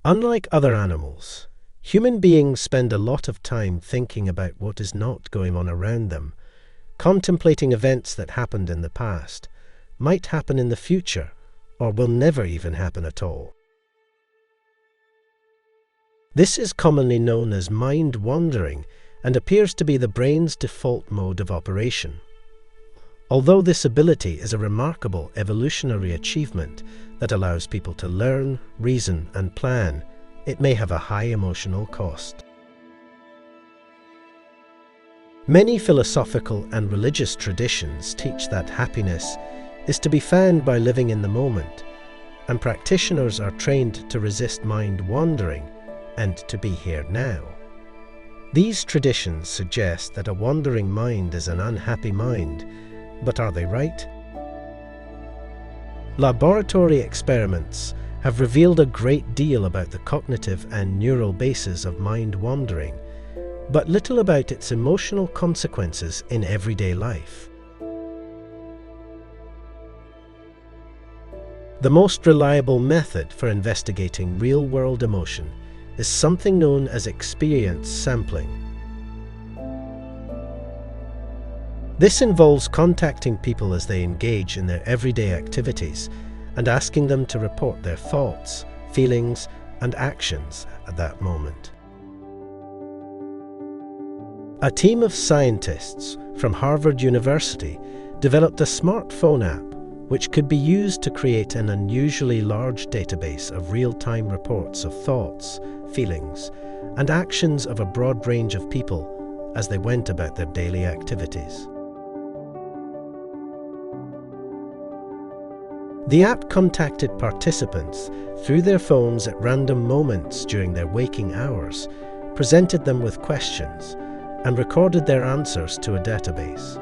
Unlike other animals, human beings spend a lot of time thinking about what is not going on around them, contemplating events that happened in the past, might happen in the future, or will never even happen at all. This is commonly known as mind wandering and appears to be the brain's default mode of operation. Although this ability is a remarkable evolutionary achievement that allows people to learn, reason, and plan, it may have a high emotional cost. Many philosophical and religious traditions teach that happiness is to be found by living in the moment, and practitioners are trained to resist mind wandering and to be here now. These traditions suggest that a wandering mind is an unhappy mind, but are they right? Laboratory experiments have revealed a great deal about the cognitive and neural basis of mind wandering, but little about its emotional consequences in everyday life. The most reliable method for investigating real-world emotion is something known as experience sampling. This involves contacting people as they engage in their everyday activities and asking them to report their thoughts, feelings, and actions at that moment. A team of scientists from Harvard University developed a smartphone app which could be used to create an unusually large database of real-time reports of thoughts, feelings, and actions of a broad range of people as they went about their daily activities. The app contacted participants through their phones at random moments during their waking hours, presented them with questions, and recorded their answers to a database.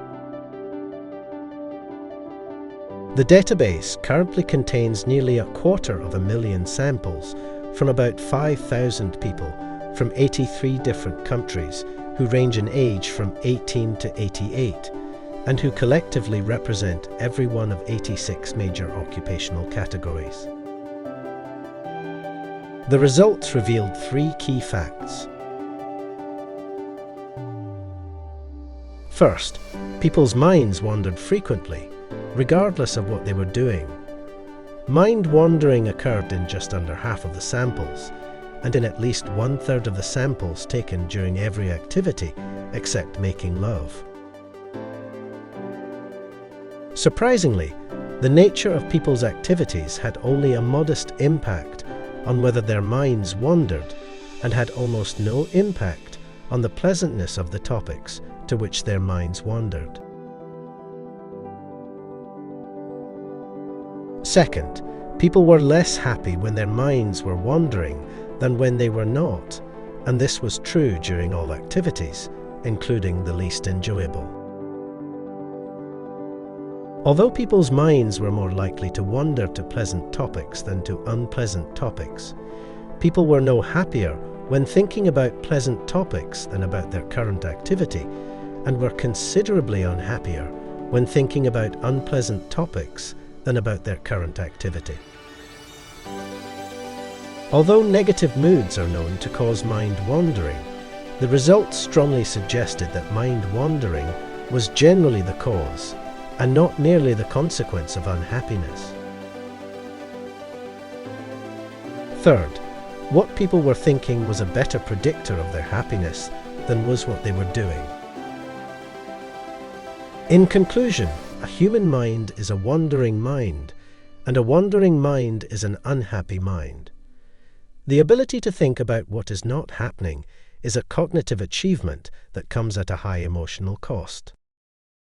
The database currently contains nearly 250,000 samples from about 5,000 people from 83 different countries who range in age from 18 to 88 and who collectively represent every one of 86 major occupational categories. The results revealed 3 key facts. First, people's minds wandered frequently, regardless of what they were doing. Mind wandering occurred in just under half of the samples, and in at least 1/3 of the samples taken during every activity except making love. Surprisingly, the nature of people's activities had only a modest impact on whether their minds wandered and had almost no impact on the pleasantness of the topics to which their minds wandered. Second, people were less happy when their minds were wandering than when they were not, and this was true during all activities, including the least enjoyable. Although people's minds were more likely to wander to pleasant topics than to unpleasant topics, people were no happier when thinking about pleasant topics than about their current activity, and were considerably unhappier when thinking about unpleasant topics than about their current activity. Although negative moods are known to cause mind wandering, the results strongly suggested that mind wandering was generally the cause and not merely the consequence of unhappiness. Third, what people were thinking was a better predictor of their happiness than was what they were doing. In conclusion, a human mind is a wandering mind, and a wandering mind is an unhappy mind. The ability to think about what is not happening is a cognitive achievement that comes at a high emotional cost.